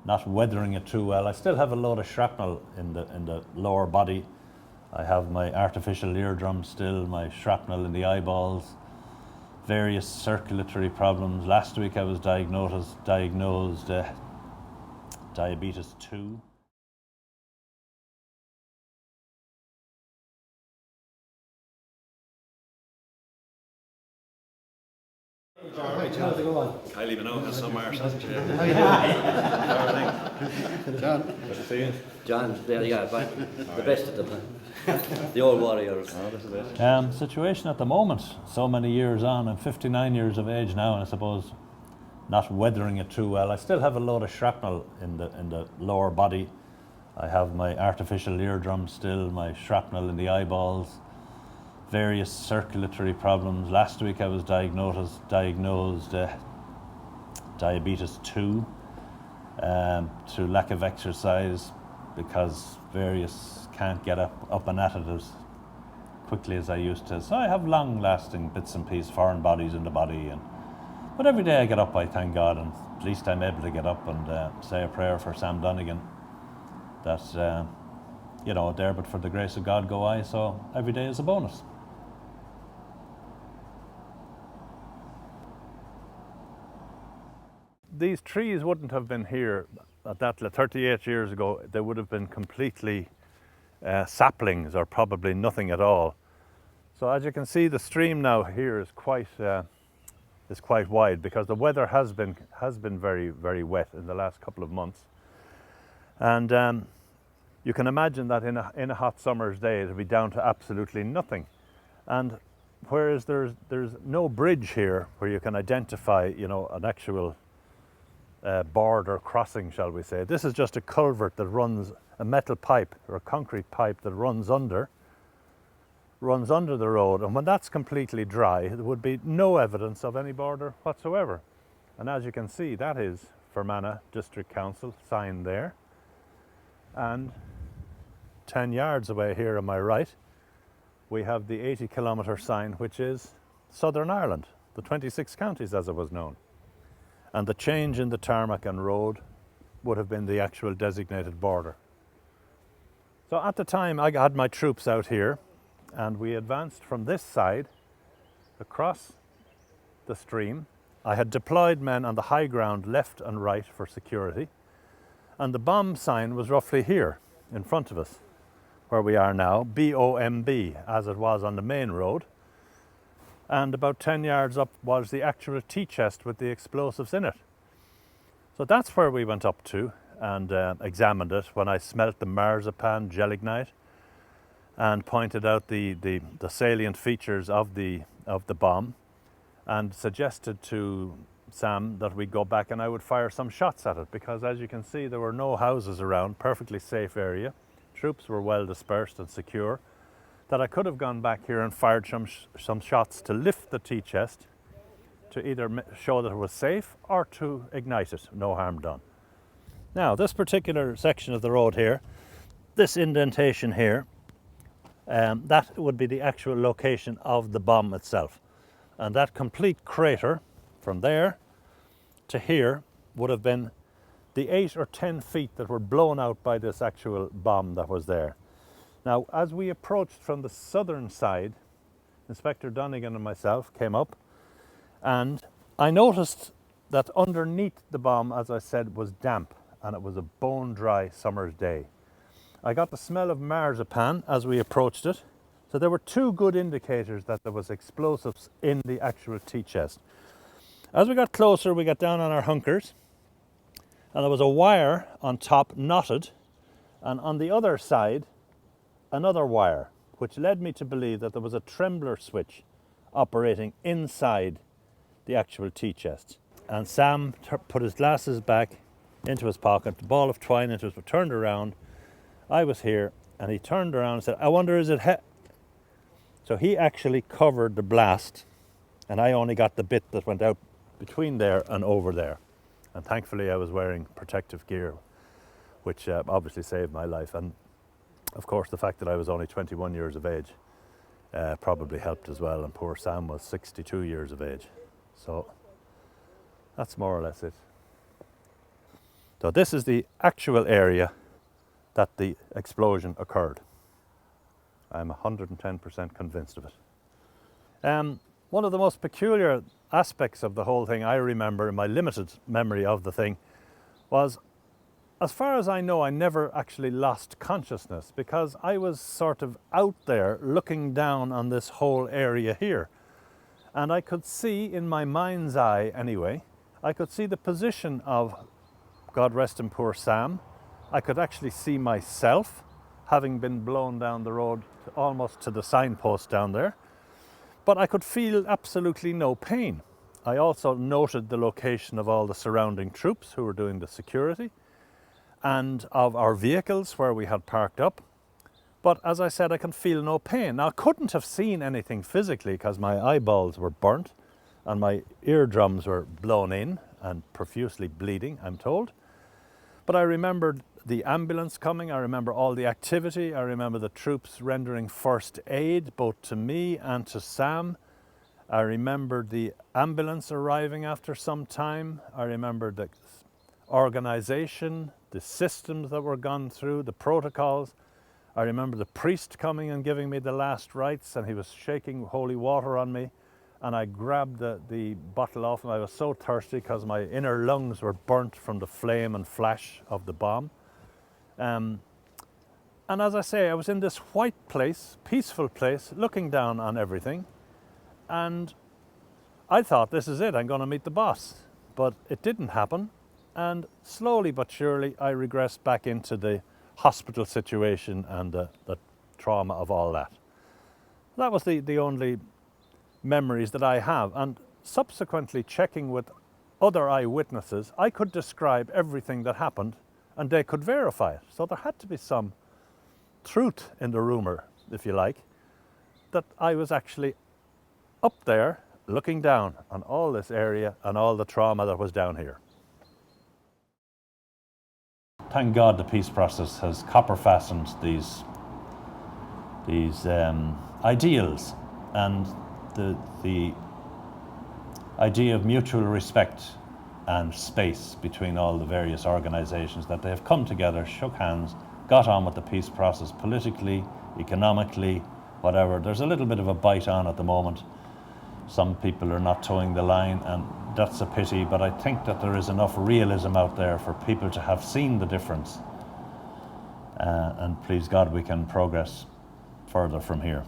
not weathering it too well. I still have a load of shrapnel in the lower body. I have my artificial eardrum still, my shrapnel in the eyeballs, various circulatory problems. Last week I was diagnosed diabetes 2. All right, how's it going? I'll even know how some are. John. Good to see you. John, there you are, back. The best of them. The old warriors. Oh, this is it. Situation at the moment, so many years on, I'm 59 years of age now, and I suppose not weathering it too well. I still have a load of shrapnel in the lower body. I have my artificial eardrum still, my shrapnel in the eyeballs, various circulatory problems. Last week I was diagnosed diabetes 2 through lack of exercise, because various can't get up and at it as quickly as I used to. So I have long-lasting bits and pieces, foreign bodies in the body, but every day I get up, I thank God, and at least I'm able to get up and say a prayer for Sam Donegan that there but for the grace of God go I, so every day is a bonus. These trees wouldn't have been here at that 38 years ago. They would have been completely saplings, or probably nothing at all. So as you can see, the stream now here is quite wide, because the weather has been very, very wet in the last couple of months, and you can imagine that in a hot summer's day it'll be down to absolutely nothing. And whereas there's no bridge here where you can identify an actual border crossing, shall we say. This is just a culvert that runs, a metal pipe or a concrete pipe that runs under the road, and when that's completely dry there would be no evidence of any border whatsoever. And as you can see, that is Fermanagh District Council sign there, and 10 yards away here on my right we have the 80-kilometre sign, which is Southern Ireland, the 26 counties as it was known. And the change in the tarmac and road would have been the actual designated border. So at the time I had my troops out here, and we advanced from this side across the stream. I had deployed men on the high ground left and right for security, and the bomb sign was roughly here in front of us, where we are now, BOMB, as it was on the main road. And about 10 yards up was the actual tea chest with the explosives in it. So that's where we went up to and examined it when I smelt the marzipan gelignite and pointed out the salient features of the bomb, and suggested to Sam that we go back and I would fire some shots at it, because as you can see there were no houses around, perfectly safe area. Troops were well dispersed and secure, that I could have gone back here and fired some shots to lift the tea chest, to either show that it was safe or to ignite it, no harm done. Now this particular section of the road here, this indentation here, that would be the actual location of the bomb itself, and that complete crater from there to here would have been the 8 or 10 feet that were blown out by this actual bomb that was there. Now, as we approached from the southern side, Inspector Donegan and myself came up, and I noticed that underneath the bomb, as I said, was damp, and it was a bone-dry summer's day. I got the smell of marzipan as we approached it, so there were two good indicators that there was explosives in the actual tea chest. As we got closer, we got down on our hunkers, and there was a wire on top knotted, and on the other side another wire, which led me to believe that there was a trembler switch operating inside the actual tea chest. And Sam put his glasses back into his pocket, the ball of twine into his, turned around, I was here, and he turned around and said, I wonder, is it So he actually covered the blast, and I only got the bit that went out between there and over there. And thankfully I was wearing protective gear, which obviously saved my life. And of course the fact that I was only 21 years of age probably helped as well, and poor Sam was 62 years of age. So that's more or less it. So this is the actual area that the explosion occurred. I'm 110% convinced of it. One of the most peculiar aspects of the whole thing I remember in my limited memory of the thing was, as far as I know, I never actually lost consciousness, because I was sort of out there looking down on this whole area here. And I could see, in my mind's eye anyway, I could see the position of, God rest him, poor Sam. I could actually see myself having been blown down the road almost to the signpost down there. But I could feel absolutely no pain. I also noted the location of all the surrounding troops who were doing the security, and of our vehicles where we had parked up. But as I said, I can feel no pain. Now, I couldn't have seen anything physically because my eyeballs were burnt and my eardrums were blown in and profusely bleeding, I'm told. But I remembered the ambulance coming, I remember all the activity, I remember the troops rendering first aid both to me and to Sam. I remembered the ambulance arriving after some time. I remembered the organisation, the systems that were gone through, the protocols. I remember the priest coming and giving me the last rites, and he was shaking holy water on me, and I grabbed the bottle off him. I was so thirsty because my inner lungs were burnt from the flame and flash of the bomb. And as I say, I was in this white place, peaceful place, looking down on everything, and I thought, this is it, I'm going to meet the boss. But it didn't happen, and slowly but surely I regressed back into the hospital situation and the trauma of all that. That was the only memories that I have, and subsequently checking with other eyewitnesses, I could describe everything that happened and they could verify it. So there had to be some truth in the rumour, if you like, that I was actually up there looking down on all this area and all the trauma that was down here. Thank God the peace process has copper fastened these ideals, and the idea of mutual respect and space between all the various organisations, that they have come together, shook hands, got on with the peace process politically, economically, whatever. There's a little bit of a bite on at the moment. Some people are not towing the line, and that's a pity, but I think that there is enough realism out there for people to have seen the difference. And please God, we can progress further from here.